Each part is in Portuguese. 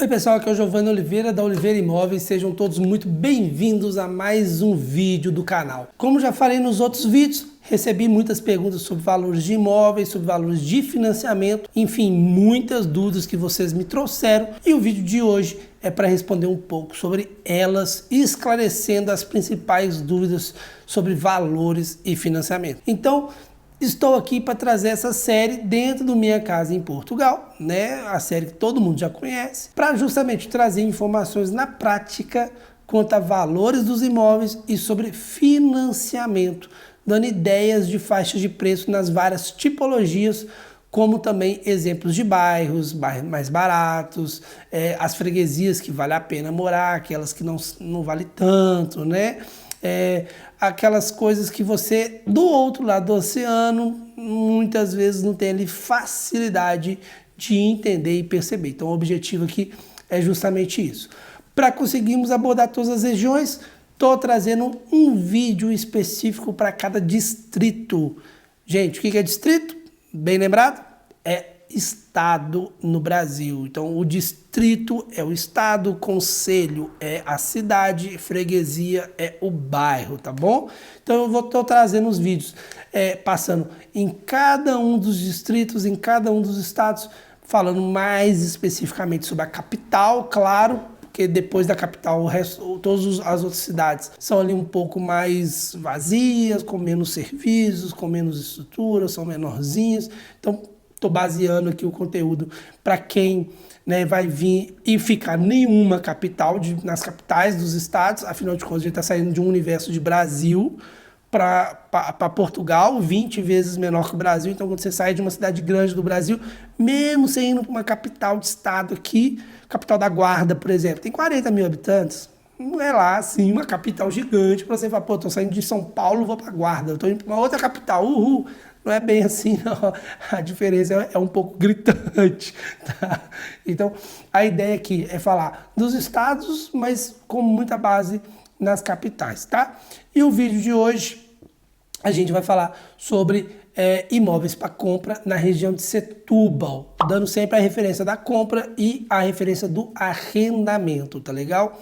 Oi pessoal, aqui é o Giovanni Oliveira da Oliveira Imóveis, sejam todos muito bem-vindos a mais um vídeo do canal. Como já falei nos outros vídeos, recebi muitas perguntas sobre valores de imóveis, sobre valores de financiamento, enfim, muitas dúvidas que vocês me trouxeram e o vídeo de hoje é para responder um pouco sobre elas, esclarecendo as principais dúvidas sobre valores e financiamento. Então, estou aqui para trazer essa série dentro do Minha Casa em Portugal, né? A série que todo mundo já conhece, para justamente trazer informações na prática quanto a valores dos imóveis e sobre financiamento, dando ideias de faixas de preço nas várias tipologias, como também exemplos de bairros mais baratos, as freguesias que vale a pena morar, aquelas que não vale tanto, né? Aquelas coisas que você, do outro lado do oceano, muitas vezes não tem ali facilidade de entender e perceber. Então o objetivo aqui é justamente isso. Para conseguirmos abordar todas as regiões, estou trazendo um vídeo específico para cada distrito. Gente, o que é distrito? Bem lembrado? É estado no Brasil. Então o distrito é o estado, concelho é a cidade, freguesia é o bairro, tá bom? Então eu estou trazendo os vídeos passando em cada um dos distritos, em cada um dos estados, falando mais especificamente sobre a capital, claro, porque depois da capital, o resto, todas as outras cidades são ali um pouco mais vazias, com menos serviços, com menos estrutura, são menorzinhas. Então estou baseando aqui o conteúdo para quem, né, vai vir e ficar nenhuma capital, nas capitais dos estados. Afinal de contas, a gente está saindo de um universo de Brasil para Portugal, 20 vezes menor que o Brasil. Então, quando você sai de uma cidade grande do Brasil, mesmo você indo para uma capital de estado aqui, capital da Guarda, por exemplo, tem 40 mil habitantes. Não é lá, assim, uma capital gigante para você falar, pô, estou saindo de São Paulo, vou para Guarda, estou indo para uma outra capital, uhul. Não é bem assim, não. A diferença é um pouco gritante, tá? Então, a ideia aqui é falar dos estados, mas com muita base nas capitais, tá? E o vídeo de hoje, a gente vai falar sobre imóveis para compra na região de Setúbal, dando sempre a referência da compra e a referência do arrendamento, tá legal?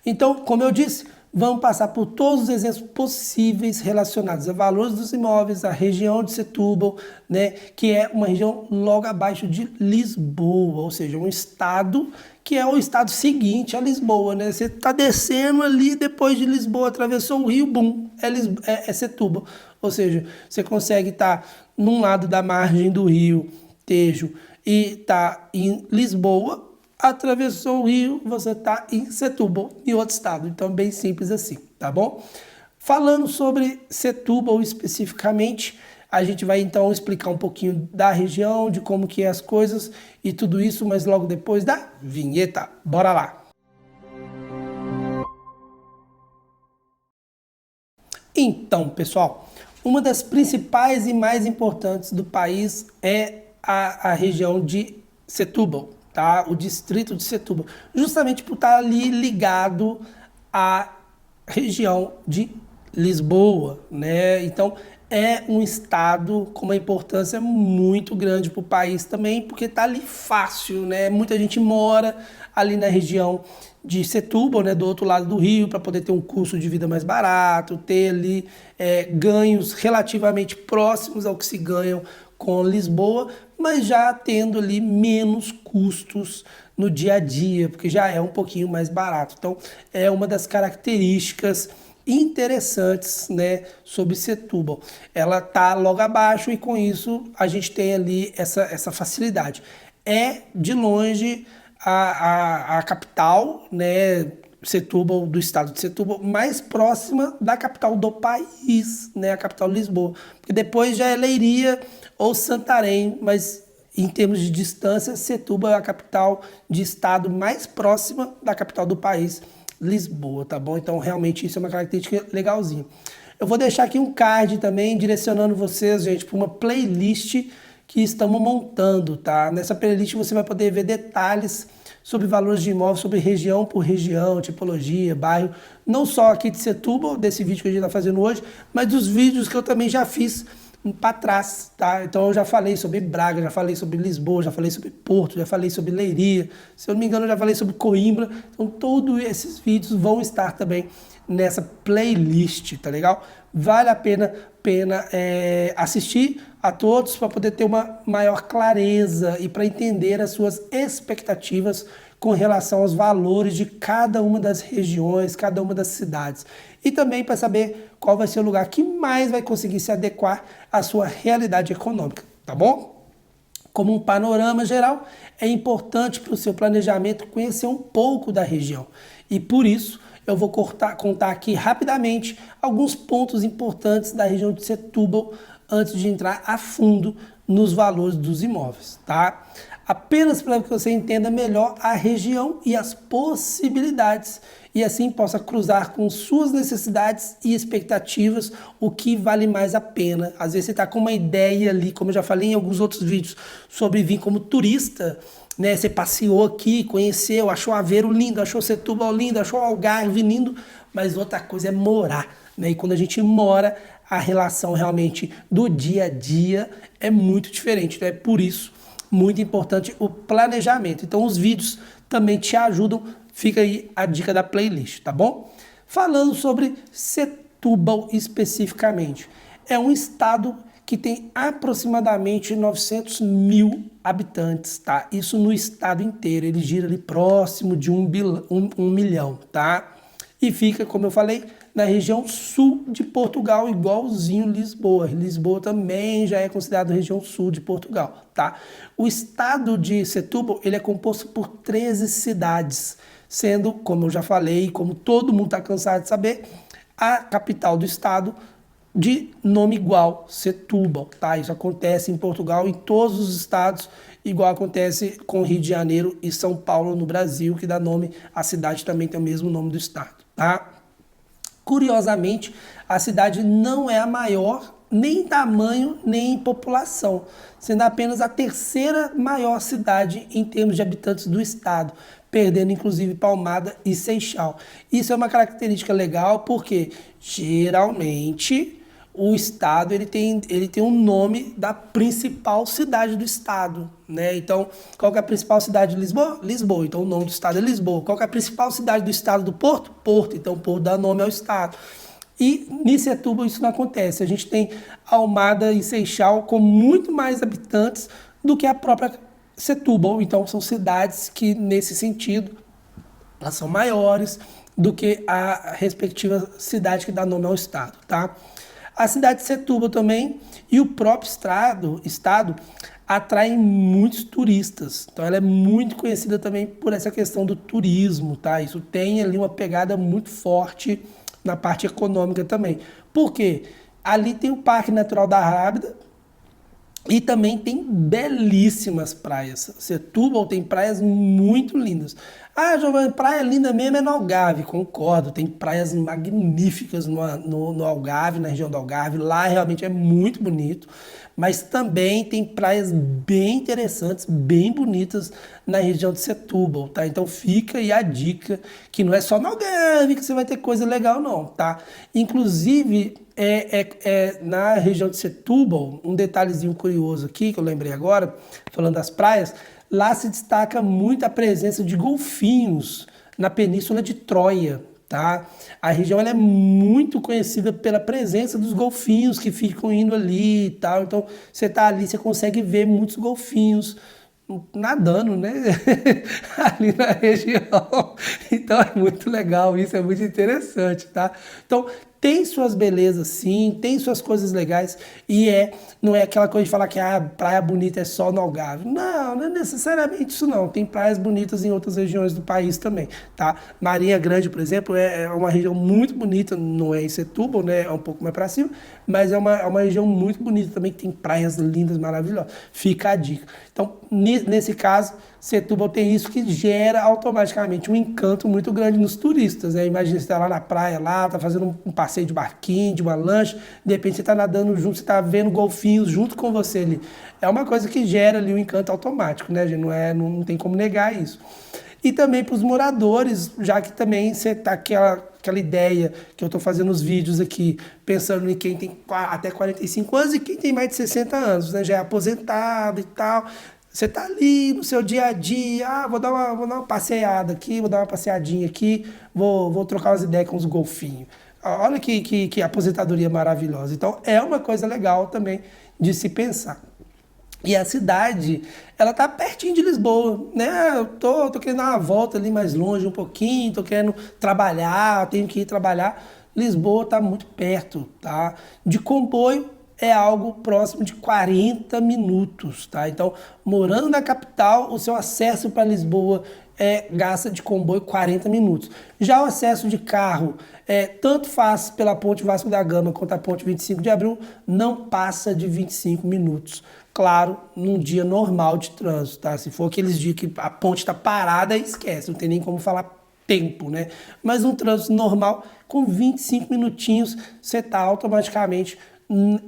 Então, como eu disse, vamos passar por todos os exemplos possíveis relacionados a valores dos imóveis, a região de Setúbal, né, que é uma região logo abaixo de Lisboa, ou seja, um estado que é o estado seguinte a Lisboa, né? Você está descendo ali, depois de Lisboa, atravessou o rio, bum, é Setúbal. Ou seja, você consegue estar num lado da margem do rio Tejo e tá em Lisboa, atravessou o rio, você está em Setúbal, em outro estado. Então, bem simples assim, tá bom? Falando sobre Setúbal especificamente, a gente vai então explicar um pouquinho da região, de como que é as coisas e tudo isso, mas logo depois da vinheta. Bora lá! Então, pessoal, uma das principais e mais importantes do país é a região de Setúbal. Tá? O distrito de Setúbal, justamente por estar ali ligado à região de Lisboa, né? Então é um estado com uma importância muito grande para o país também, porque está ali fácil, né? Muita gente mora ali na região de Setúbal, né, do outro lado do rio, para poder ter um custo de vida mais barato, ter ali ganhos relativamente próximos ao que se ganham com Lisboa, mas já tendo ali menos custos no dia a dia, porque já é um pouquinho mais barato. Então, é uma das características interessantes, né, sobre Setúbal. Ela está logo abaixo e com isso a gente tem ali essa facilidade. É, de longe, a capital, né, Setúbal, do estado de Setúbal, mais próxima da capital do país, né, a capital Lisboa. Porque depois já é Leiria ou Santarém, mas em termos de distância, Setúbal é a capital de estado mais próxima da capital do país, Lisboa, tá bom? Então, realmente, isso é uma característica legalzinha. Eu vou deixar aqui um card também, direcionando vocês, gente, para uma playlist que estamos montando, tá? Nessa playlist você vai poder ver detalhes sobre valores de imóveis, sobre região por região, tipologia, bairro, não só aqui de Setúbal, desse vídeo que a gente está fazendo hoje, mas dos vídeos que eu também já fiz para trás, tá? Então eu já falei sobre Braga, já falei sobre Lisboa, já falei sobre Porto, já falei sobre Leiria, se eu não me engano eu já falei sobre Coimbra. Então todos esses vídeos vão estar também nessa playlist, tá legal? Vale a pena assistir a todos para poder ter uma maior clareza e para entender as suas expectativas com relação aos valores de cada uma das regiões, cada uma das cidades. E também para saber qual vai ser o lugar que mais vai conseguir se adequar à sua realidade econômica, tá bom? Como um panorama geral, é importante para o seu planejamento conhecer um pouco da região. E por isso, eu vou contar aqui rapidamente alguns pontos importantes da região de Setúbal antes de entrar a fundo nos valores dos imóveis, tá? Apenas para que você entenda melhor a região e as possibilidades e assim possa cruzar com suas necessidades e expectativas o que vale mais a pena. Às vezes você está com uma ideia ali, como eu já falei em alguns outros vídeos, sobre vir como turista, né? Você passeou aqui, conheceu, achou Aveiro lindo, achou Setúbal lindo, achou Algarve lindo, mas outra coisa é morar, né? E quando a gente mora, a relação realmente do dia a dia é muito diferente, né? Por isso, muito importante o planejamento. Então os vídeos também te ajudam, fica aí a dica da playlist, tá bom? Falando sobre Setúbal especificamente, é um estado que tem aproximadamente 900 mil habitantes, tá? Isso no estado inteiro, ele gira ali próximo de 1 milhão, tá? E fica, como eu falei, na região sul de Portugal, igualzinho Lisboa. Lisboa também já é considerado região sul de Portugal, tá? O estado de Setúbal, ele é composto por 13 cidades, sendo, como eu já falei, como todo mundo está cansado de saber, a capital do estado de nome igual, Setúbal, tá? Isso acontece em Portugal, em todos os estados, igual acontece com Rio de Janeiro e São Paulo no Brasil, que dá nome, a cidade também tem o mesmo nome do estado, tá? Curiosamente, a cidade não é a maior nem em tamanho, nem em população, sendo apenas a terceira maior cidade em termos de habitantes do estado, perdendo inclusive Palmada e Seixal. Isso é uma característica legal porque geralmente o estado ele tem um nome da principal cidade do estado, né? Então, qual que é a principal cidade de Lisboa? Lisboa. Então, o nome do estado é Lisboa. Qual que é a principal cidade do estado do Porto? Porto. Então, Porto dá nome ao estado. E em Setúbal isso não acontece. A gente tem Almada e Seixal com muito mais habitantes do que a própria Setúbal. Então, são cidades que, nesse sentido, elas são maiores do que a respectiva cidade que dá nome ao estado, tá? A cidade de Setúbal também e o próprio estado atraem muitos turistas. Então ela é muito conhecida também por essa questão do turismo, tá? Isso tem ali uma pegada muito forte na parte econômica também. Por quê? Ali tem o Parque Natural da Rábida e também tem belíssimas praias. Setúbal tem praias muito lindas. Ah, Giovanni, praia linda mesmo é no Algarve. Concordo, tem praias magníficas no Algarve, na região do Algarve. Lá realmente é muito bonito. Mas também tem praias bem interessantes, bem bonitas na região de Setúbal, tá? Então fica aí a dica que não é só no Algarve que você vai ter coisa legal não, tá? Inclusive, na região de Setúbal, um detalhezinho curioso aqui, que eu lembrei agora, falando das praias, lá se destaca muito a presença de golfinhos na Península de Troia, tá? A região ela é muito conhecida pela presença dos golfinhos que ficam indo ali e tal. Então, você tá ali, você consegue ver muitos golfinhos nadando, né? Ali na região. Então, é muito legal, isso é muito interessante, tá? Então, tem suas belezas sim, tem suas coisas legais e não é aquela coisa de falar que a praia bonita é só no Algarve. Não, não é necessariamente isso não. Tem praias bonitas em outras regiões do país também, tá? Marinha Grande, por exemplo, é uma região muito bonita, não é em Setúbal, né? É um pouco mais para cima, mas é uma região muito bonita também, que tem praias lindas, maravilhosas. Fica a dica. Então, nesse caso, Setúbal tem isso que gera automaticamente um encanto muito grande nos turistas, né? Imagina você estar lá na praia, tá fazendo um passeio de barquinho, de uma lancha, de repente você está nadando junto, você está vendo golfinhos junto com você ali. É uma coisa que gera ali um encanto automático, né, gente? Não tem como negar isso. E também para os moradores, já que também você está aquela ideia que eu estou fazendo os vídeos aqui, pensando em quem tem até 45 anos e quem tem mais de 60 anos, né? Já é aposentado e tal. Você está ali no seu dia a dia, vou dar uma passeada aqui, vou dar uma passeadinha aqui, vou trocar umas ideias com os golfinhos. Olha que aposentadoria maravilhosa. Então, é uma coisa legal também de se pensar. E a cidade, ela tá pertinho de Lisboa, né? Eu tô querendo dar uma volta ali mais longe um pouquinho, tô querendo trabalhar, tenho que ir trabalhar. Lisboa tá muito perto, tá? De comboio é algo próximo de 40 minutos, tá? Então, morando na capital, o seu acesso para Lisboa gasta de comboio 40 minutos. Já o acesso de carro, tanto faz pela ponte Vasco da Gama quanto a ponte 25 de Abril, não passa de 25 minutos. Claro, num dia normal de trânsito, tá? Se for aqueles dias que a ponte está parada, esquece, não tem nem como falar tempo, né? Mas um trânsito normal, com 25 minutinhos, você está automaticamente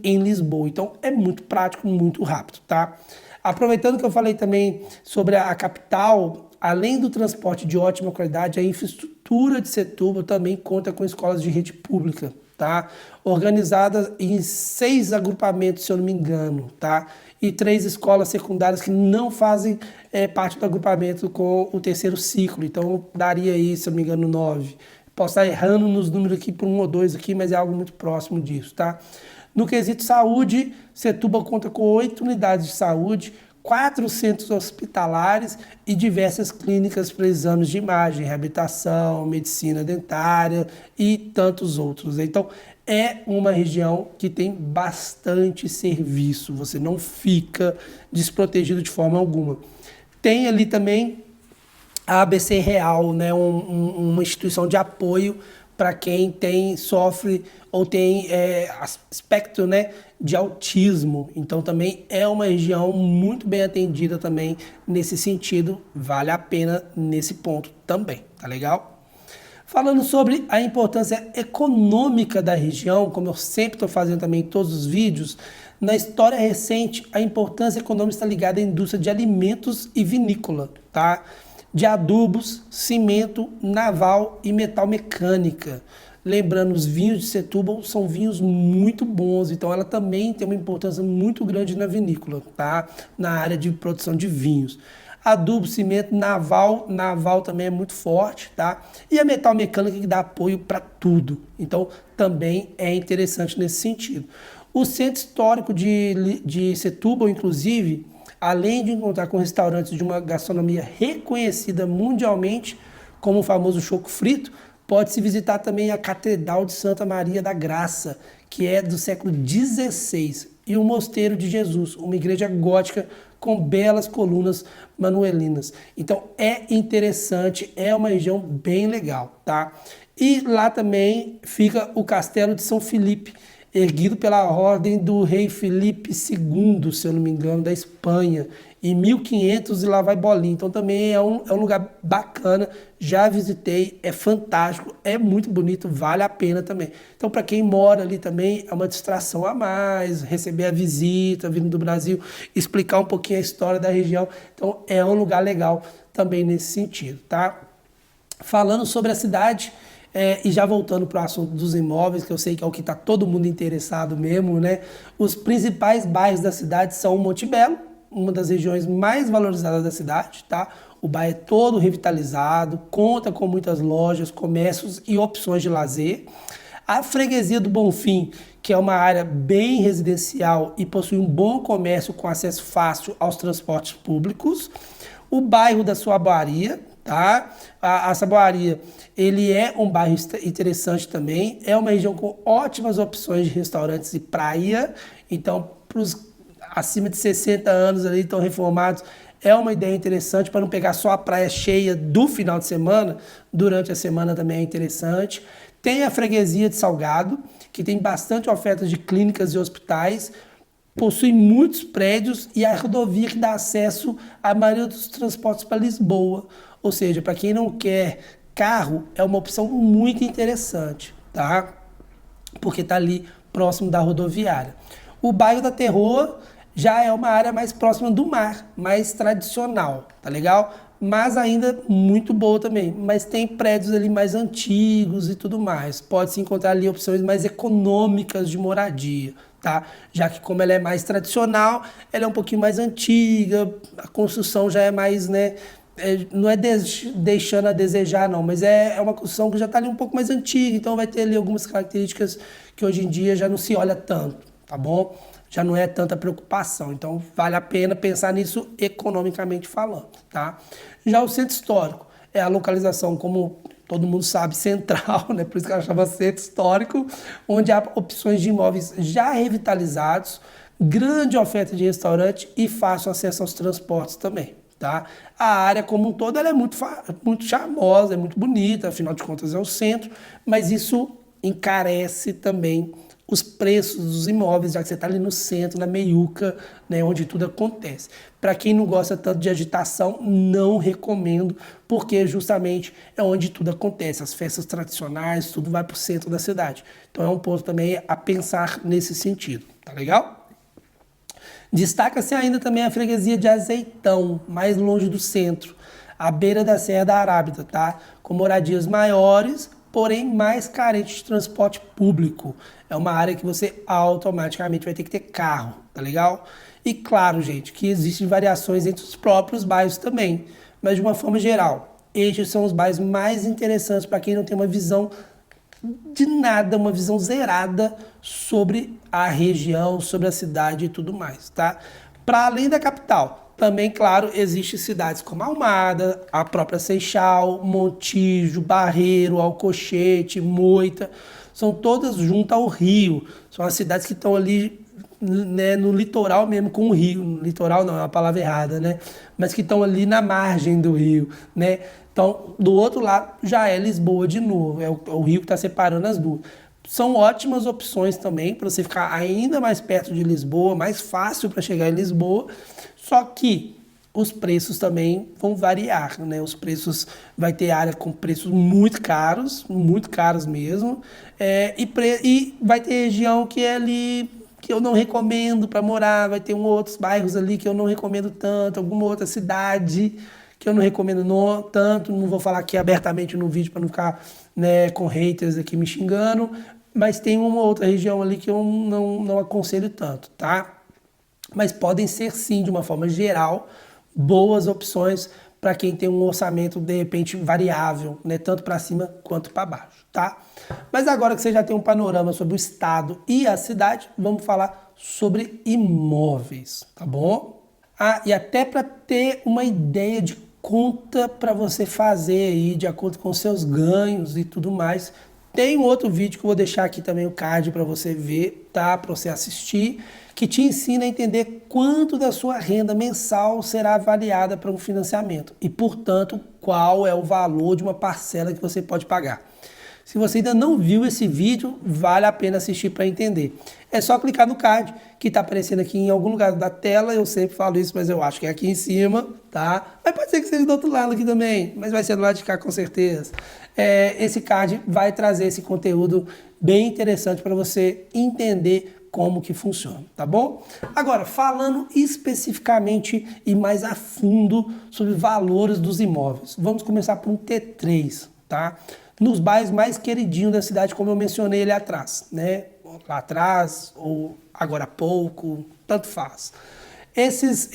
em Lisboa. Então, é muito prático, muito rápido, tá? Aproveitando que eu falei também sobre a capital, além do transporte de ótima qualidade, a infraestrutura de Setúbal também conta com escolas de rede pública, tá? Organizadas em 6 agrupamentos, se eu não me engano, tá? E 3 escolas secundárias que não fazem parte do agrupamento com o terceiro ciclo. Então, daria aí, se eu não me engano, 9. Posso estar errando nos números aqui por 1 ou 2 aqui, mas é algo muito próximo disso, tá? No quesito saúde, Setúbal conta com 8 unidades de saúde, 4 centros hospitalares e diversas clínicas para exames de imagem, reabilitação, medicina dentária e tantos outros. Então, é uma região que tem bastante serviço, você não fica desprotegido de forma alguma. Tem ali também a ABC Real, né, uma instituição de apoio para quem sofre ou tem aspecto, né, de autismo. Então também é uma região muito bem atendida também nesse sentido, vale a pena nesse ponto também, tá legal? Falando sobre a importância econômica da região, como eu sempre estou fazendo também em todos os vídeos, na história recente a importância econômica está ligada à indústria de alimentos e vinícola, tá? De adubos, cimento, naval e metal mecânica. Lembrando, os vinhos de Setúbal são vinhos muito bons, então ela também tem uma importância muito grande na vinícola, tá? Na área de produção de vinhos. Adubo, cimento, naval também é muito forte, tá? E a metal mecânica que dá apoio para tudo, então também é interessante nesse sentido. O centro histórico de Setúbal, inclusive, além de encontrar com restaurantes de uma gastronomia reconhecida mundialmente, como o famoso choco frito, pode-se visitar também a Catedral de Santa Maria da Graça, que é do século XVI, e o Mosteiro de Jesus, uma igreja gótica com belas colunas manuelinas. Então é interessante, é uma região bem legal, tá? E lá também fica o Castelo de São Felipe, erguido pela ordem do rei Felipe II, se eu não me engano, da Espanha, em 1500, e lá vai bolinha. Então também é um lugar bacana, já visitei, é fantástico, é muito bonito, vale a pena também. Então para quem mora ali também é uma distração a mais, receber a visita, vindo do Brasil, explicar um pouquinho a história da região. Então é um lugar legal também nesse sentido, tá? Falando sobre a cidade, e já voltando para o assunto dos imóveis, que eu sei que é o que está todo mundo interessado mesmo, né? Os principais bairros da cidade são o Monte Belo, uma das regiões mais valorizadas da cidade, tá? O bairro é todo revitalizado, conta com muitas lojas, comércios e opções de lazer. A freguesia do Bonfim, que é uma área bem residencial e possui um bom comércio com acesso fácil aos transportes públicos. O bairro da Saboaria, tá? A Saboaria, ele é um bairro interessante também, é uma região com ótimas opções de restaurantes e praia, então para os acima de 60 anos ali, estão reformados, é uma ideia interessante para não pegar só a praia cheia do final de semana, durante a semana também é interessante. Tem a freguesia de Salgado, que tem bastante oferta de clínicas e hospitais, possui muitos prédios e a rodovia que dá acesso à maioria dos transportes para Lisboa. Ou seja, para quem não quer carro, é uma opção muito interessante, tá? Porque está ali próximo da rodoviária. O bairro da Terroa já é uma área mais próxima do mar, mais tradicional, tá legal? mas ainda muito boa também. Mas tem prédios ali mais antigos e tudo mais. Pode-se encontrar ali opções mais econômicas de moradia, tá? Já que como ela é mais tradicional, ela é um pouquinho mais antiga, a construção já é mais, né? Não é deixando a desejar, não, mas é uma construção que já está ali um pouco mais antiga, então vai ter ali algumas características que hoje em dia já não se olha tanto, tá bom? Já não é tanta preocupação, então vale a pena pensar nisso economicamente falando, tá? Já o centro histórico é a localização, como todo mundo sabe, central, né? Por isso que ela chama centro histórico, onde há opções de imóveis já revitalizados, grande oferta de restaurante e fácil acesso aos transportes também. Tá? A área como um todo ela é muito charmosa, é muito bonita, afinal de contas é o centro, mas isso encarece também os preços dos imóveis, já que você está ali no centro, na meiuca, né, onde tudo acontece. Para quem não gosta tanto de agitação, não recomendo, porque justamente é onde tudo acontece, as festas tradicionais, tudo vai para o centro da cidade. Então é um ponto também a pensar nesse sentido, tá legal? Destaca-se ainda também a freguesia de Azeitão, mais longe do centro, à beira da Serra da Arábida, tá? Com moradias maiores, porém mais carentes de transporte público. É uma área que você automaticamente vai ter que ter carro, tá legal? E claro, gente, que existem variações entre os próprios bairros também, mas de uma forma geral, estes são os bairros mais interessantes para quem não tem uma visão de nada, uma visão zerada sobre a região, sobre a cidade e tudo mais, tá? Para além da capital, também, claro, existem cidades como Almada, a própria Seixal, Montijo, Barreiro, Alcochete, Moita, são todas junto ao rio, são as cidades que estão ali, né, no litoral mesmo com o rio, litoral não, é uma palavra errada, né? Mas que estão ali na margem do rio, né? Então, do outro lado já é Lisboa de novo, é o rio que está separando as duas. São ótimas opções também para você ficar ainda mais perto de Lisboa, mais fácil para chegar em Lisboa, só que os preços também vão variar, né? Os preços, vai ter área com preços muito caros mesmo, e vai ter região que é ali que eu não recomendo para morar, vai ter outros bairros ali que eu não recomendo tanto, alguma outra cidade que eu não recomendo tanto, não vou falar aqui abertamente no vídeo para não ficar, né, com haters aqui me xingando, mas tem uma outra região ali que eu não aconselho tanto, tá? Mas podem ser sim, de uma forma geral, boas opções para quem tem um orçamento de repente variável, né, tanto para cima quanto para baixo, tá? Mas agora que você já tem um panorama sobre o estado e a cidade, vamos falar sobre imóveis, tá bom? Ah, e até para ter uma ideia de conta para você fazer aí, de acordo com seus ganhos e tudo mais, tem um outro vídeo que eu vou deixar aqui também o card para você ver, tá? Para você assistir, que te ensina a entender quanto da sua renda mensal será avaliada para um financiamento e, portanto, qual é o valor de uma parcela que você pode pagar. Se você ainda não viu esse vídeo, vale a pena assistir para entender. É só clicar no card que está aparecendo aqui em algum lugar da tela. Eu sempre falo isso, mas eu acho que é aqui em cima, tá? Mas pode ser que seja do outro lado aqui também, mas vai ser do lado de cá com certeza. Esse card vai trazer esse conteúdo bem interessante para você entender como que funciona, tá bom? Agora, falando especificamente e mais a fundo sobre valores dos imóveis. Vamos começar por um T3, tá? Nos bairros mais queridinhos da cidade, como eu mencionei ali atrás, né? Lá atrás ou agora há pouco, tanto faz. Esses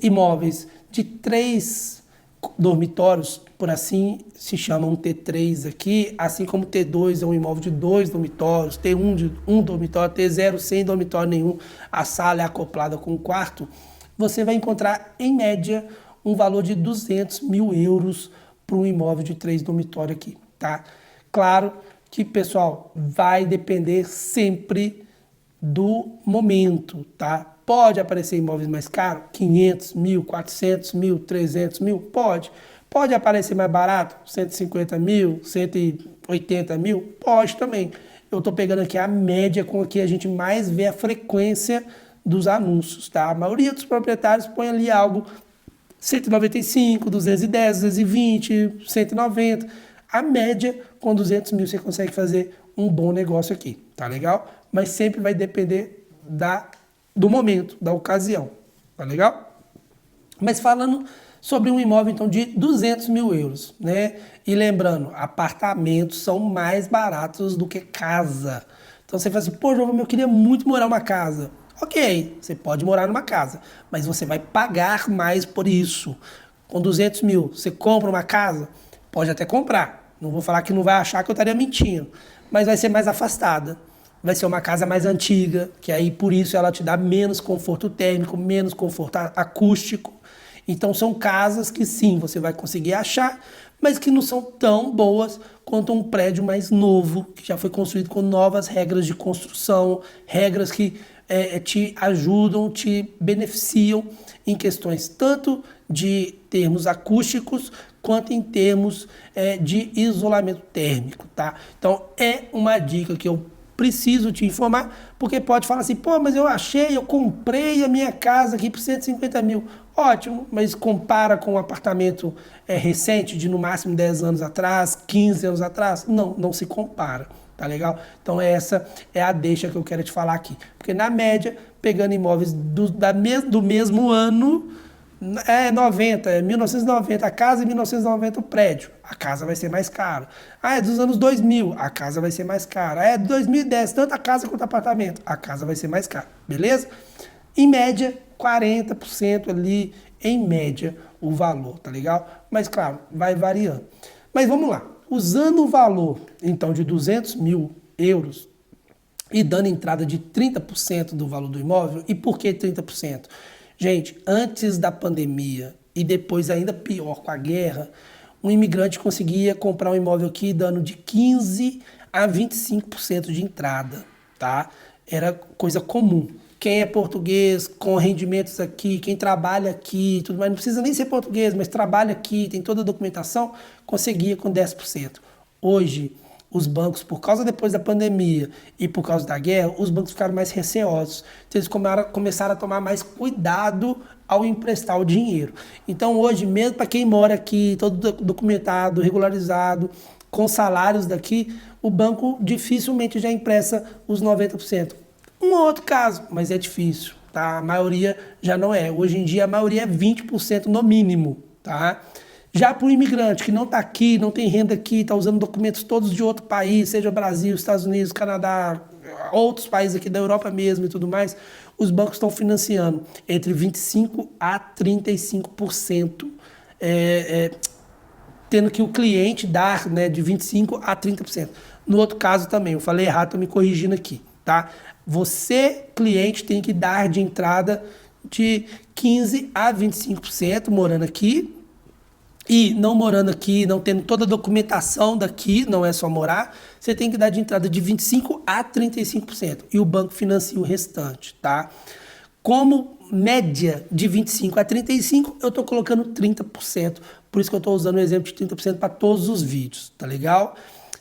imóveis de 3 dormitórios, por assim se chama um T3 aqui, assim como T2 é um imóvel de 2 dormitórios, T1 de 1 dormitório, T0 sem dormitório nenhum, a sala é acoplada com o quarto, você vai encontrar, em média, um valor de 200 mil euros para um imóvel de 3 dormitórios aqui, tá? Claro que, pessoal, vai depender sempre do momento, tá? Pode aparecer imóveis mais caros, 500 mil, 400 mil, 300 mil, pode. Pode aparecer mais barato, 150 mil, 180 mil, pode também. Eu estou pegando aqui a média com que a gente mais vê a frequência dos anúncios, tá? A maioria dos proprietários põe ali algo 195, 210, 220, 190. A média, com 200 mil, você consegue fazer um bom negócio aqui, tá legal? Mas sempre vai depender do momento, da ocasião, tá legal? Mas falando sobre um imóvel então de 200 mil euros, né? E lembrando, apartamentos são mais baratos do que casa. Então você fala assim, pô, João, eu queria muito morar numa casa. Ok, você pode morar numa casa, mas você vai pagar mais por isso. Com 200 mil, você compra uma casa? Pode até comprar. Não vou falar que não vai achar que eu estaria mentindo, mas vai ser mais afastada. Vai ser uma casa mais antiga, que aí por isso ela te dá menos conforto térmico, menos conforto acústico. Então são casas que sim, você vai conseguir achar, mas que não são tão boas quanto um prédio mais novo, que já foi construído com novas regras de construção, regras que te ajudam, te beneficiam em questões tanto de termos acústicos quanto em termos de isolamento térmico, tá? Então é uma dica que eu preciso te informar, porque pode falar assim, pô, mas eu comprei a minha casa aqui por 150 mil. Ótimo, mas compara com um apartamento recente, de no máximo 10 anos atrás, 15 anos atrás? Não, não se compara, tá legal? Então essa é a deixa que eu quero te falar aqui. Porque na média, pegando imóveis do mesmo ano, 1990 a casa e 1990 o prédio, a casa vai ser mais cara. É dos anos 2000, a casa vai ser mais cara. É 2010, tanto a casa quanto o apartamento, a casa vai ser mais cara, beleza? Em média, 40% ali, em média, o valor, tá legal? Mas claro, vai variando. Mas vamos lá, usando o valor, então, de 200 mil euros e dando entrada de 30% do valor do imóvel, e por que 30%? Gente, antes da pandemia e depois ainda pior com a guerra, um imigrante conseguia comprar um imóvel aqui dando de 15 a 25% de entrada, tá? Era coisa comum. Quem é português, com rendimentos aqui, quem trabalha aqui, tudo mais, não precisa nem ser português, mas trabalha aqui, tem toda a documentação, conseguia com 10%. Hoje, os bancos, por causa depois da pandemia e por causa da guerra, os bancos ficaram mais receosos. Então eles começaram a tomar mais cuidado ao emprestar o dinheiro. Então hoje, mesmo para quem mora aqui, todo documentado, regularizado, com salários daqui, o banco dificilmente já empresta os 90%. Um outro caso, mas é difícil, tá? A maioria já não é. Hoje em dia a maioria é 20% no mínimo, tá? Já para o imigrante que não está aqui, não tem renda aqui, está usando documentos todos de outro país, seja Brasil, Estados Unidos, Canadá, outros países aqui da Europa mesmo e tudo mais, os bancos estão financiando entre 25% a 35%, tendo que o cliente dar, né, de 25% a 30%. No outro caso também, eu falei errado, estou me corrigindo aqui, tá? Você, cliente, tem que dar de entrada de 15% a 25% morando aqui, e não morando aqui, não tendo toda a documentação daqui, não é só morar, você tem que dar de entrada de 25% a 35%. E o banco financia o restante, tá? Como média de 25% a 35%, eu estou colocando 30%. Por isso que eu estou usando o exemplo de 30% para todos os vídeos, tá legal?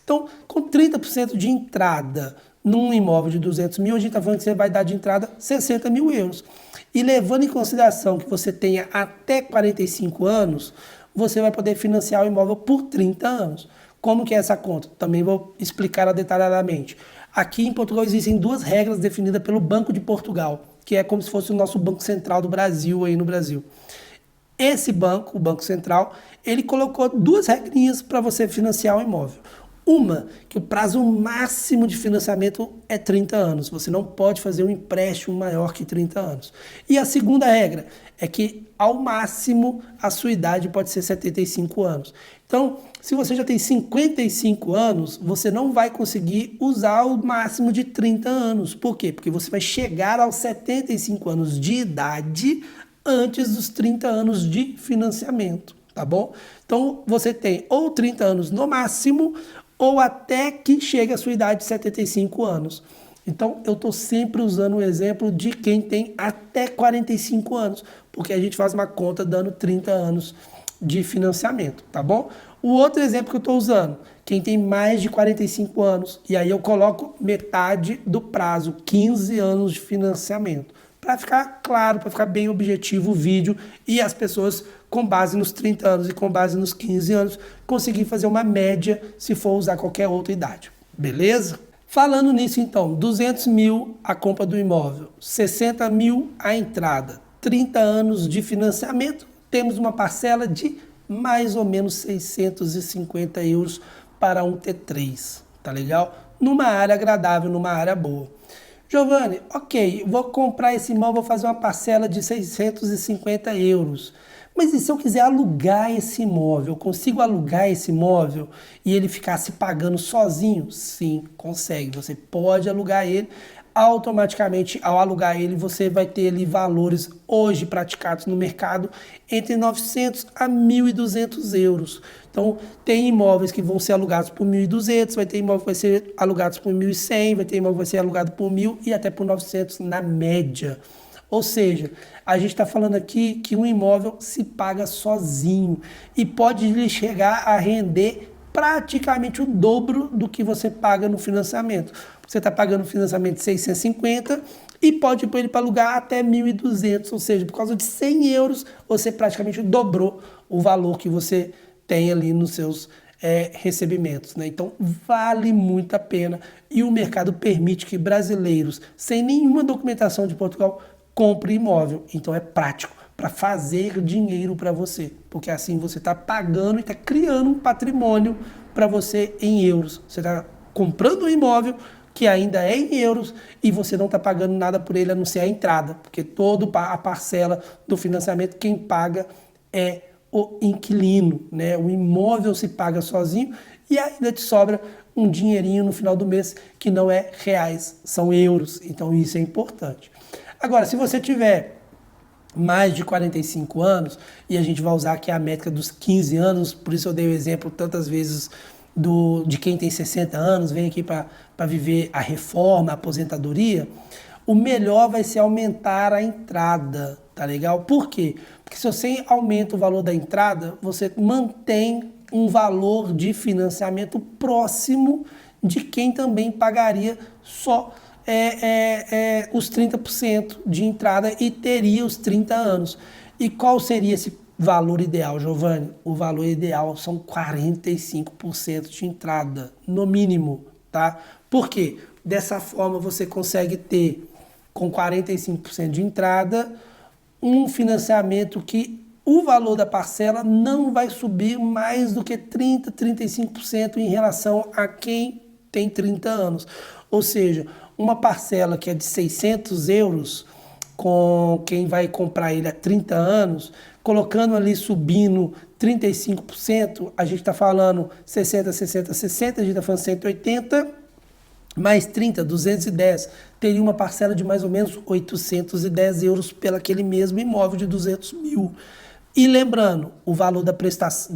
Então, com 30% de entrada num imóvel de 200 mil, a gente está falando que você vai dar de entrada 60 mil euros. E levando em consideração que você tenha até 45 anos, você vai poder financiar o imóvel por 30 anos. Como que é essa conta? Também vou explicar detalhadamente. Aqui em Portugal existem duas regras definidas pelo Banco de Portugal, que é como se fosse o nosso Banco Central do Brasil, aí no Brasil. Esse banco, o Banco Central, ele colocou duas regrinhas para você financiar o imóvel. Uma, que o prazo máximo de financiamento é 30 anos. Você não pode fazer um empréstimo maior que 30 anos. E a segunda regra é que, ao máximo, a sua idade pode ser 75 anos. Então, se você já tem 55 anos, você não vai conseguir usar o máximo de 30 anos. Por quê? Porque você vai chegar aos 75 anos de idade antes dos 30 anos de financiamento, tá bom? Então, você tem ou 30 anos no máximo, ou até que chegue a sua idade de 75 anos. Então, eu estou sempre usando o exemplo de quem tem até 45 anos, porque a gente faz uma conta dando 30 anos de financiamento, tá bom? O outro exemplo que eu estou usando, quem tem mais de 45 anos, e aí eu coloco metade do prazo, 15 anos de financiamento, para ficar claro, para ficar bem objetivo o vídeo e as pessoas, com base nos 30 anos e com base nos 15 anos, conseguir fazer uma média se for usar qualquer outra idade. Beleza? Falando nisso então, 200 mil a compra do imóvel, 60 mil a entrada, 30 anos de financiamento, temos uma parcela de mais ou menos 650 euros para um T3, tá legal? Numa área agradável, numa área boa. Giovanni, ok, vou comprar esse imóvel, vou fazer uma parcela de 650 euros. Mas e se eu quiser alugar esse imóvel? Eu consigo alugar esse imóvel e ele ficar se pagando sozinho? Sim, consegue. Você pode alugar ele. Automaticamente, ao alugar ele, você vai ter ali valores hoje praticados no mercado entre 900 a 1.200 euros. Então, tem imóveis que vão ser alugados por 1.200, vai ter imóvel que vai ser alugados por 1.100, vai ter imóvel que vai ser alugado por 1.000 e até por 900 na média. Ou seja, a gente está falando aqui que um imóvel se paga sozinho e pode lhe chegar a render praticamente o dobro do que você paga no financiamento. Você está pagando um financiamento de 650 e pode pôr ele para alugar até 1.200, ou seja, por causa de 100 euros, você praticamente dobrou o valor que você tem ali nos seus recebimentos, né? Então, vale muito a pena e o mercado permite que brasileiros, sem nenhuma documentação de Portugal, comprem imóvel. Então, é prático para fazer dinheiro para você, porque assim você está pagando e está criando um patrimônio para você em euros. Você está comprando um imóvel que ainda é em euros e você não está pagando nada por ele a não ser a entrada, porque toda a parcela do financiamento quem paga é o inquilino, né? O imóvel se paga sozinho e ainda te sobra um dinheirinho no final do mês que não é reais, são euros. Então isso é importante. Agora, se você tiver mais de 45 anos, e a gente vai usar aqui a métrica dos 15 anos, por isso eu dei o exemplo tantas vezes de quem tem 60 anos, vem aqui para viver a reforma, a aposentadoria, o melhor vai ser aumentar a entrada, tá legal? Por quê? Porque se você aumenta o valor da entrada, você mantém um valor de financiamento próximo de quem também pagaria só os 30% de entrada e teria os 30 anos. E qual seria esse valor ideal, Giovanni? O valor ideal são 45% de entrada, no mínimo, tá? Por quê? Dessa forma você consegue ter, com 45% de entrada, um financiamento que o valor da parcela não vai subir mais do que 30%, 35% em relação a quem tem 30 anos. Ou seja, uma parcela que é de 600 euros, com quem vai comprar ele há 30 anos, colocando ali subindo 35%, a gente está falando 60, 60, 60, a gente está falando 180, mais 30, 210, teria uma parcela de mais ou menos 810 euros pelo aquele mesmo imóvel de 200 mil. E lembrando, o valor da prestação,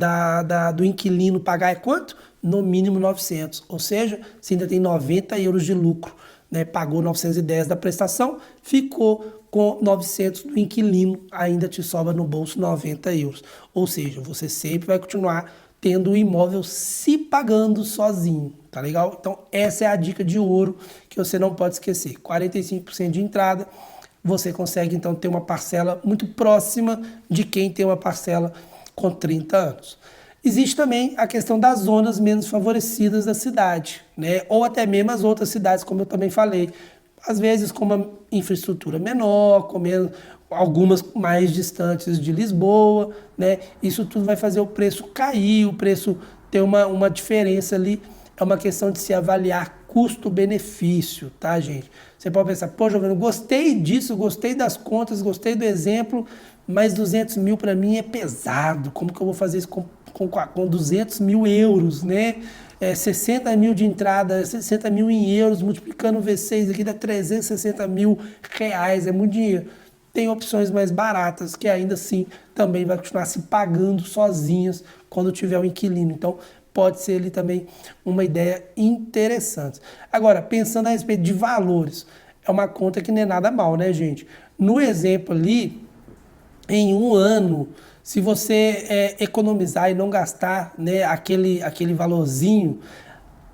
do inquilino pagar é quanto? No mínimo 900, ou seja, você ainda tem 90 euros de lucro, né? Pagou 910 da prestação, ficou com 900 do inquilino, ainda te sobra no bolso 90 euros. Ou seja, você sempre vai continuar tendo o imóvel se pagando sozinho, tá legal? Então essa é a dica de ouro que você não pode esquecer. 45% de entrada, você consegue então ter uma parcela muito próxima de quem tem uma parcela com 30 anos. Existe também a questão das zonas menos favorecidas da cidade, né? Ou até mesmo as outras cidades, como eu também falei. Às vezes com uma infraestrutura menor, com algumas mais distantes de Lisboa, né? Isso tudo vai fazer o preço cair, o preço ter uma diferença ali. É uma questão de se avaliar custo-benefício, tá, gente? Você pode pensar, pô, Giovanni, gostei disso, gostei das contas, gostei do exemplo, mas 200 mil para mim é pesado. Como que eu vou fazer isso com 200 mil euros, né? 60 mil de entrada, 60 mil em euros, multiplicando V6 aqui dá 360 mil reais, é muito dinheiro. Tem opções mais baratas que ainda assim também vai continuar se pagando sozinhas quando tiver um inquilino. Então pode ser ali também uma ideia interessante. Agora, pensando a respeito de valores, é uma conta que não é nada mal, né, gente? No exemplo ali, em um ano, se você economizar e não gastar, né, aquele valorzinho,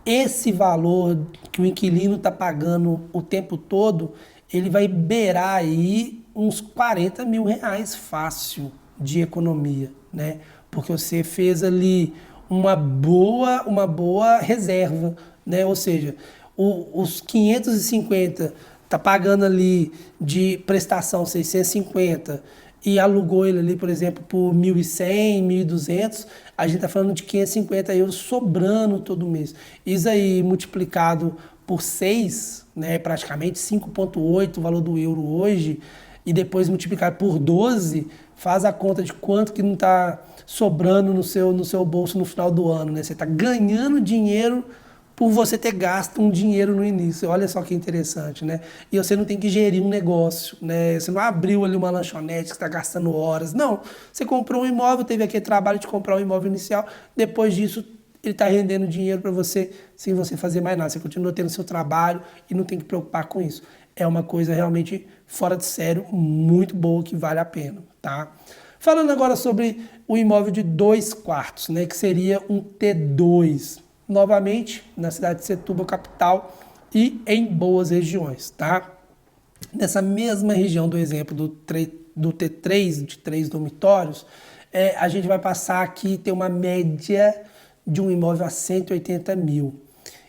esse valor que o inquilino está pagando o tempo todo, ele vai beirar aí uns 40 mil reais fácil de economia, né? Porque você fez ali uma boa reserva, né? Ou seja, os 550 tá pagando ali de prestação 650 e alugou ele ali, por exemplo, por 1.100, 1.200, a gente está falando de 550 euros sobrando todo mês. Isso aí multiplicado por 6, né, praticamente 5,8 o valor do euro hoje, e depois multiplicado por 12, faz a conta de quanto que não está sobrando no seu bolso no final do ano, né? Você está ganhando dinheiro por você ter gasto um dinheiro no início. Olha só que interessante, né? E você não tem que gerir um negócio, né? Você não abriu ali uma lanchonete que está gastando horas. Não, você comprou um imóvel, teve aquele trabalho de comprar um imóvel inicial, depois disso ele está rendendo dinheiro para você sem você fazer mais nada. Você continua tendo seu trabalho e não tem que preocupar com isso. É uma coisa realmente fora de sério, muito boa, que vale a pena, tá? Falando agora sobre o imóvel de 2 quartos, né? Que seria um T2. Novamente, na cidade de Setúbal, capital, e em boas regiões, tá? Nessa mesma região do exemplo do T3, de 3 dormitórios, a gente vai passar aqui ter uma média de um imóvel a 180 mil.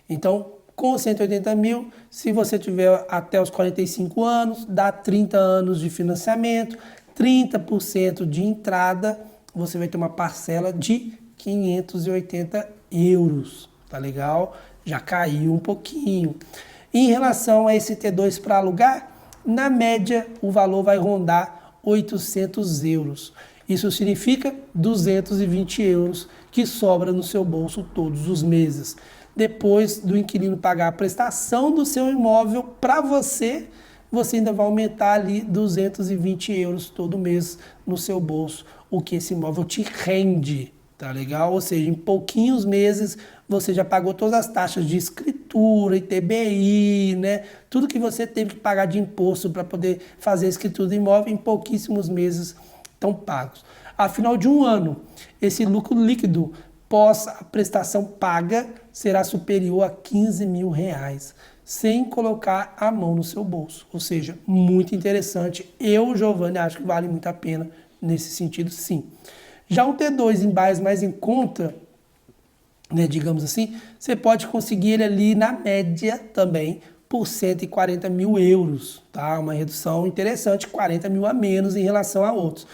Então, com 180 mil, se você tiver até os 45 anos, dá 30 anos de financiamento, 30% de entrada, você vai ter uma parcela de 580 euros, tá legal? Já caiu um pouquinho. Em relação a esse T2 para alugar, na média o valor vai rondar 800 euros. Isso significa 220 euros que sobra no seu bolso todos os meses. Depois do inquilino pagar a prestação do seu imóvel para você, você ainda vai aumentar ali 220 euros todo mês no seu bolso, o que esse imóvel te rende. Tá legal? Ou seja, em pouquinhos meses você já pagou todas as taxas de escritura, ITBI, né? Tudo que você teve que pagar de imposto para poder fazer a escritura do imóvel, em pouquíssimos meses estão pagos. Afinal de um ano, esse lucro líquido pós a prestação paga será superior a 15 mil reais, sem colocar a mão no seu bolso. Ou seja, muito interessante. Eu, Giovanni, acho que vale muito a pena nesse sentido, sim. Já um T2 em bairros mais em conta, né, digamos assim, você pode conseguir ele ali na média também por 140 mil euros, tá? Uma redução interessante, 40 mil a menos em relação a outros.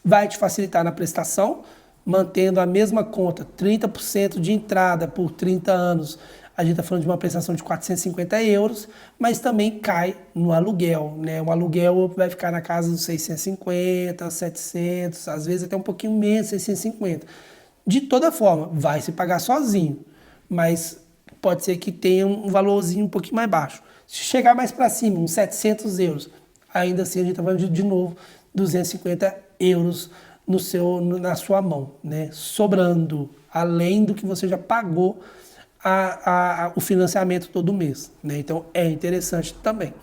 Vai te facilitar na prestação, mantendo a mesma conta, 30% de entrada por 30 anos. A gente está falando de uma prestação de 450 euros, mas também cai no aluguel, né? O aluguel vai ficar na casa dos 650, 700, às vezes até um pouquinho menos, 650. De toda forma, vai se pagar sozinho, mas pode ser que tenha um valorzinho um pouquinho mais baixo. Se chegar mais para cima, uns 700 euros, ainda assim a gente está falando de novo 250 euros na sua mão, né? Sobrando, além do que você já pagou o financiamento todo mês, né? Então é interessante também.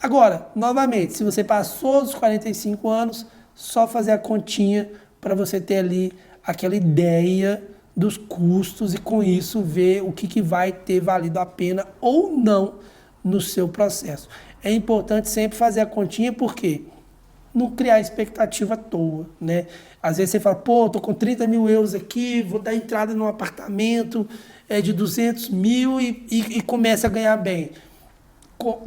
Agora, novamente, se você passou dos 45 anos, só fazer a continha para você ter ali aquela ideia dos custos e com isso ver o que vai ter valido a pena ou não no seu processo. É importante sempre fazer a continha porque não criar expectativa à toa, né? Às vezes você fala, pô, tô com 30 mil euros aqui, vou dar entrada num apartamento de 200 mil e começa a ganhar bem.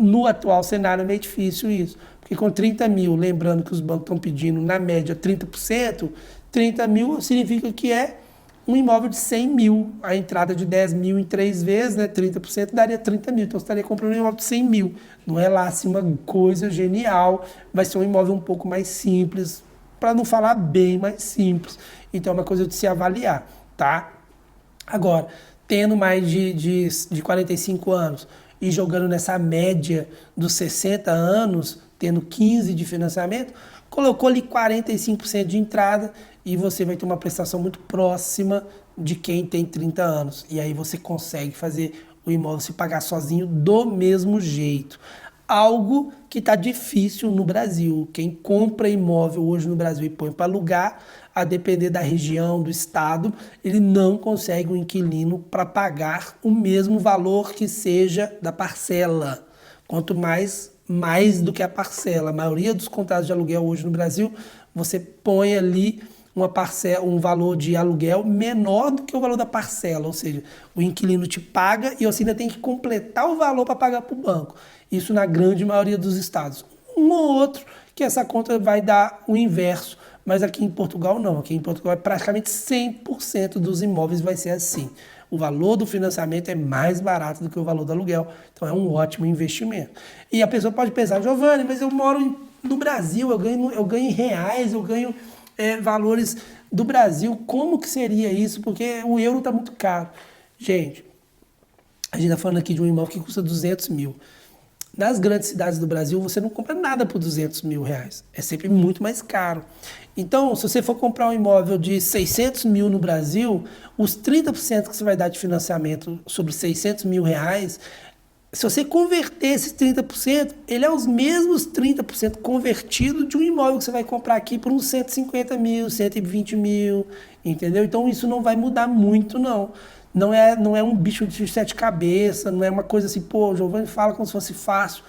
No atual cenário é meio difícil isso, porque com 30 mil, lembrando que os bancos estão pedindo na média 30%, 30 mil significa que é um imóvel de 100 mil, a entrada de 10 mil em 3 vezes, né, 30% daria 30 mil, então você estaria comprando um imóvel de 100 mil, não é lá assim uma coisa genial, vai ser um imóvel um pouco mais simples, para não falar bem mais simples, então é uma coisa de se avaliar, tá? Agora, tendo mais de 45 anos e jogando nessa média dos 60 anos, tendo 15 de financiamento, colocou ali 45% de entrada e você vai ter uma prestação muito próxima de quem tem 30 anos. E aí você consegue fazer o imóvel se pagar sozinho do mesmo jeito. Algo que está difícil no Brasil. Quem compra imóvel hoje no Brasil e põe para alugar, a depender da região, do estado, ele não consegue um inquilino para pagar o mesmo valor que seja da parcela. Quanto mais do que a parcela. A maioria dos contratos de aluguel hoje no Brasil, você põe ali uma parcela, um valor de aluguel menor do que o valor da parcela, ou seja, o inquilino te paga e você ainda tem que completar o valor para pagar para o banco. Isso na grande maioria dos estados. Um ou outro que essa conta vai dar o inverso. Mas aqui em Portugal não, aqui em Portugal é praticamente 100% dos imóveis vai ser assim. O valor do financiamento é mais barato do que o valor do aluguel, então é um ótimo investimento. E a pessoa pode pensar, Giovanni, mas eu moro no Brasil, eu ganho em reais, eu ganho valores do Brasil, como que seria isso? Porque o euro está muito caro. Gente, a gente está falando aqui de um imóvel que custa 200 mil. Nas grandes cidades do Brasil, você não compra nada por 200 mil reais. É sempre muito mais caro. Então, se você for comprar um imóvel de 600 mil no Brasil, os 30% que você vai dar de financiamento sobre 600 mil reais, se você converter esses 30%, ele é os mesmos 30% convertido de um imóvel que você vai comprar aqui por uns 150 mil, 120 mil, entendeu? Então, isso não vai mudar muito, não. Não é um bicho de 7 cabeças, não é uma coisa assim, pô, o Giovanni fala como se fosse fácil.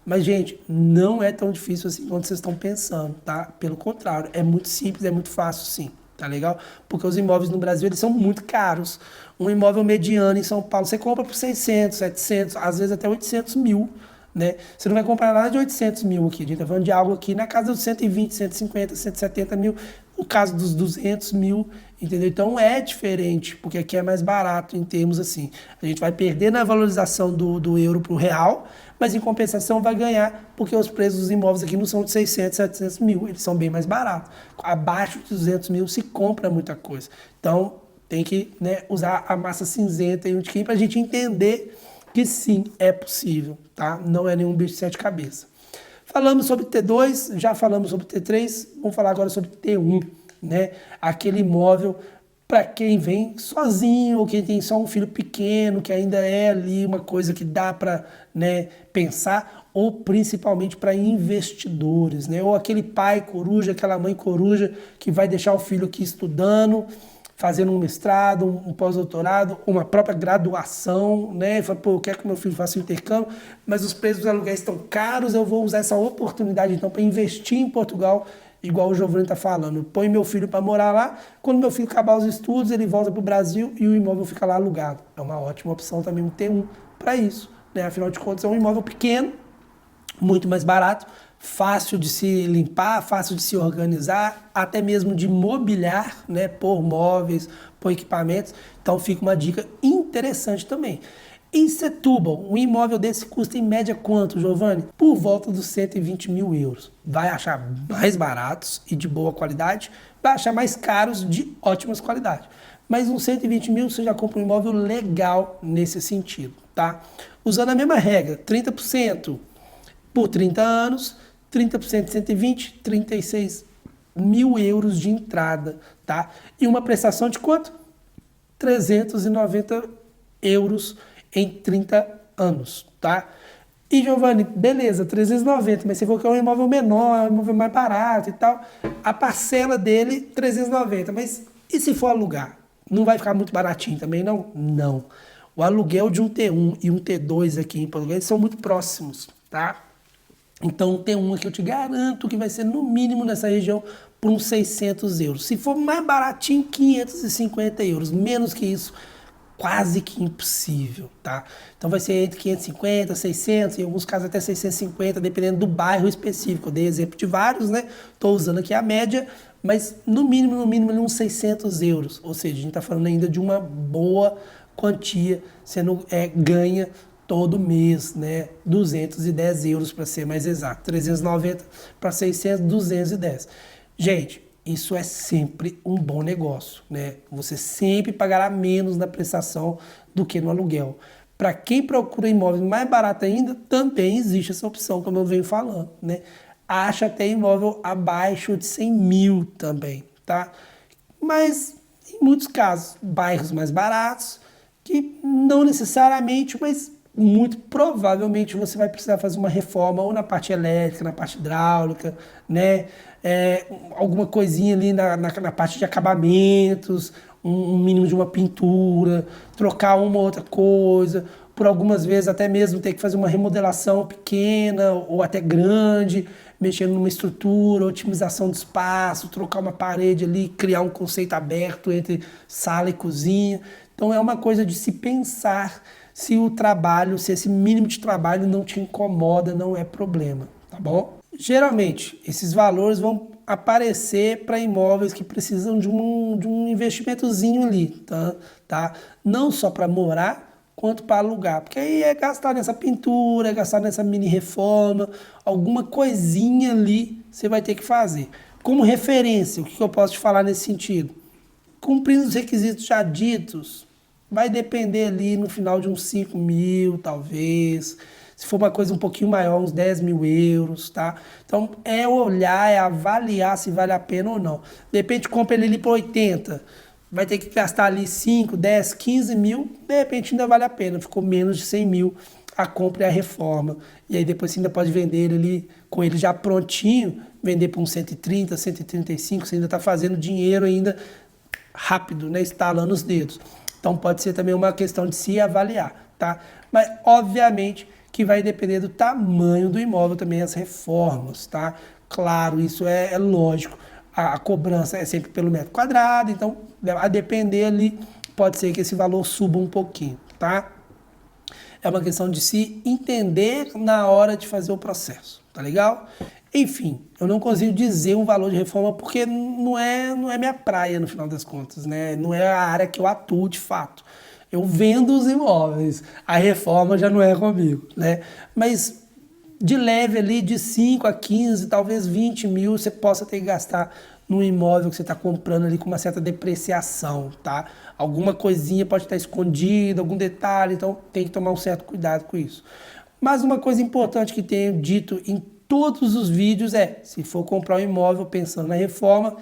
Mas, gente, não é tão difícil assim quanto vocês estão pensando, tá? Pelo contrário, é muito simples, é muito fácil sim, tá legal? Porque os imóveis no Brasil, eles são muito caros. Um imóvel mediano em São Paulo, você compra por 600, 700, às vezes até 800 mil, né? Você não vai comprar nada de 800 mil aqui, a gente tá falando de algo aqui na casa dos 120, 150, 170 mil, o caso dos 200 mil, entendeu? Então é diferente, porque aqui é mais barato em termos assim. A gente vai perder na valorização do euro para o real, mas em compensação vai ganhar, porque os preços dos imóveis aqui não são de 600, 700 mil, eles são bem mais baratos. Abaixo de 200 mil se compra muita coisa. Então tem que, né, usar a massa cinzenta e o tiquinho para a gente entender que sim, é possível, tá? Não é nenhum bicho de 7 cabeças. Falamos sobre T2, já falamos sobre T3, vamos falar agora sobre T1, né? Aquele imóvel para quem vem sozinho ou quem tem só um filho pequeno, que ainda é ali uma coisa que dá para, né, pensar, ou principalmente para investidores, né? Ou aquele pai coruja, aquela mãe coruja que vai deixar o filho aqui estudando, fazendo um mestrado, um pós-doutorado, uma própria graduação, né? Fala, pô, eu quero que meu filho faça um intercâmbio, mas os preços dos aluguéis estão caros, eu vou usar essa oportunidade então para investir em Portugal, igual o Giovanni está falando. Põe meu filho para morar lá, quando meu filho acabar os estudos, ele volta para o Brasil e o imóvel fica lá alugado. É uma ótima opção também ter um para isso, né? Afinal de contas, é um imóvel pequeno, muito mais barato, fácil de se limpar, fácil de se organizar, até mesmo de mobiliar, né, pôr móveis, pôr equipamentos. Então fica uma dica interessante também. Em Setúbal, um imóvel desse custa em média quanto, Giovanni? Por volta dos 120 mil euros. Vai achar mais baratos e de boa qualidade, vai achar mais caros de ótimas qualidades. Mas uns 120 mil você já compra um imóvel legal nesse sentido, tá? Usando a mesma regra, 30% por 30 anos, 30% de 120, 36 mil euros de entrada, tá? E uma prestação de quanto? 390 euros em 30 anos, tá? E Giovanni, beleza, 390, mas você falou que é um imóvel menor, é um imóvel mais barato e tal. A parcela dele, 390, mas e se for alugar? Não vai ficar muito baratinho também, não? Não. O aluguel de um T1 e um T2 aqui em Portugal, eles são muito próximos, tá? Então tem um que eu te garanto que vai ser no mínimo nessa região por uns 600 euros. Se for mais baratinho, 550 euros. Menos que isso, quase que impossível, tá? Então vai ser entre 550, 600, em alguns casos até 650, dependendo do bairro específico. Eu dei exemplo de vários, né? Estou usando aqui a média, mas no mínimo, uns 600 euros. Ou seja, a gente está falando ainda de uma boa quantia sendo ganha todo mês, né? 210 euros para ser mais exato, 390 para 600, 210. Gente, isso é sempre um bom negócio, né? Você sempre pagará menos na prestação do que no aluguel. Para quem procura imóvel mais barato ainda, também existe essa opção, como eu venho falando, né? Acha até imóvel abaixo de 100 mil também, tá? Mas, em muitos casos, bairros mais baratos, que não necessariamente, mas muito provavelmente você vai precisar fazer uma reforma ou na parte elétrica, na parte hidráulica, né? Alguma coisinha ali na parte de acabamentos, um mínimo de uma pintura, trocar uma ou outra coisa, por algumas vezes até mesmo ter que fazer uma remodelação pequena ou até grande, mexendo numa estrutura, otimização de espaço, trocar uma parede ali, criar um conceito aberto entre sala e cozinha. Então é uma coisa de se pensar se o trabalho, se esse mínimo de trabalho não te incomoda, não é problema, tá bom? Geralmente, esses valores vão aparecer para imóveis que precisam de um investimentozinho ali, tá? Não só para morar, quanto para alugar. Porque aí é gastar nessa pintura, é gastar nessa mini reforma, alguma coisinha ali você vai ter que fazer. Como referência, o que eu posso te falar nesse sentido? Cumprindo os requisitos já ditos, vai depender ali no final de uns 5 mil, talvez. Se for uma coisa um pouquinho maior, uns 10 mil euros, tá? Então, é olhar, é avaliar se vale a pena ou não. De repente, compra ele ali por 80, vai ter que gastar ali 5, 10, 15 mil, de repente ainda vale a pena, ficou menos de 100 mil a compra e a reforma. E aí depois você ainda pode vender ele ali, com ele já prontinho, vender por uns 130, 135, você ainda está fazendo dinheiro ainda rápido, né? Estalando os dedos. Então pode ser também uma questão de se avaliar, tá? Mas obviamente que vai depender do tamanho do imóvel também, as reformas, tá? Claro, isso é lógico. A cobrança é sempre pelo metro quadrado, então a depender ali, pode ser que esse valor suba um pouquinho, tá? É uma questão de se entender na hora de fazer o processo, tá legal? Enfim, eu não consigo dizer um valor de reforma porque não é minha praia no final das contas, né? Não é a área que eu atuo de fato. Eu vendo os imóveis, a reforma já não é comigo, né? Mas de leve ali, de 5 a 15, talvez 20 mil, você possa ter que gastar num imóvel que você está comprando ali com uma certa depreciação, tá? Alguma coisinha pode estar escondida, algum detalhe, então tem que tomar um certo cuidado com isso. Mas uma coisa importante que tenho dito em todos os vídeos é, se for comprar um imóvel pensando na reforma,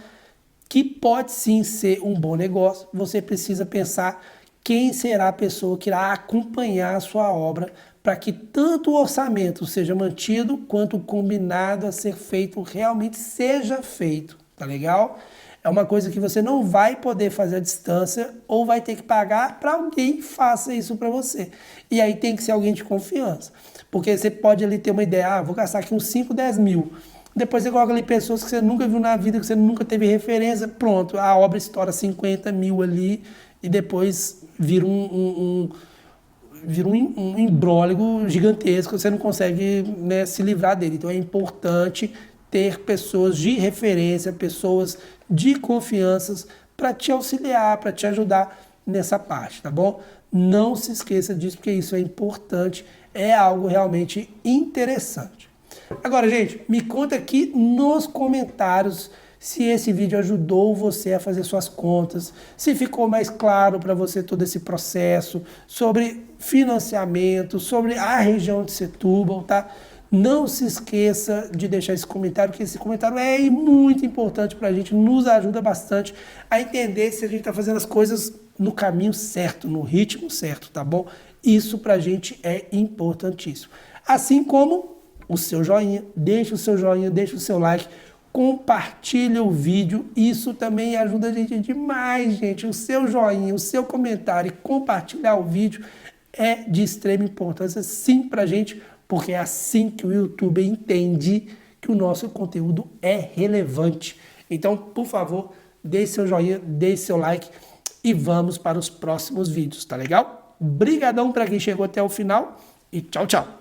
que pode sim ser um bom negócio, você precisa pensar quem será a pessoa que irá acompanhar a sua obra para que tanto o orçamento seja mantido quanto o combinado a ser feito realmente seja feito, tá legal? É uma coisa que você não vai poder fazer à distância ou vai ter que pagar para alguém que faça isso para você. E aí tem que ser alguém de confiança, porque você pode ali ter uma ideia, vou gastar aqui uns 5, 10 mil. Depois você coloca ali pessoas que você nunca viu na vida, que você nunca teve referência, pronto, a obra estoura 50 mil ali e depois vira um imbróglio gigantesco, você não consegue, né, se livrar dele. Então é importante ter pessoas de referência, pessoas de confiança para te auxiliar, para te ajudar nessa parte, tá bom? Não se esqueça disso, porque isso é importante, é algo realmente interessante. Agora, gente, me conta aqui nos comentários se esse vídeo ajudou você a fazer suas contas, se ficou mais claro para você todo esse processo, sobre financiamento, sobre a região de Setúbal, tá? Não se esqueça de deixar esse comentário, porque esse comentário é muito importante para a gente, nos ajuda bastante a entender se a gente está fazendo as coisas no caminho certo, no ritmo certo, tá bom? Isso para a gente é importantíssimo. Assim como o seu joinha, deixa o seu joinha, deixa o seu like, compartilha o vídeo, isso também ajuda a gente demais, gente. O seu joinha, o seu comentário e compartilhar o vídeo é de extrema importância, sim, pra gente, porque é assim que o YouTube entende que o nosso conteúdo é relevante. Então, por favor, deixe seu joinha, deixe seu like e vamos para os próximos vídeos, tá legal? Brigadão para quem chegou até o final e tchau, tchau!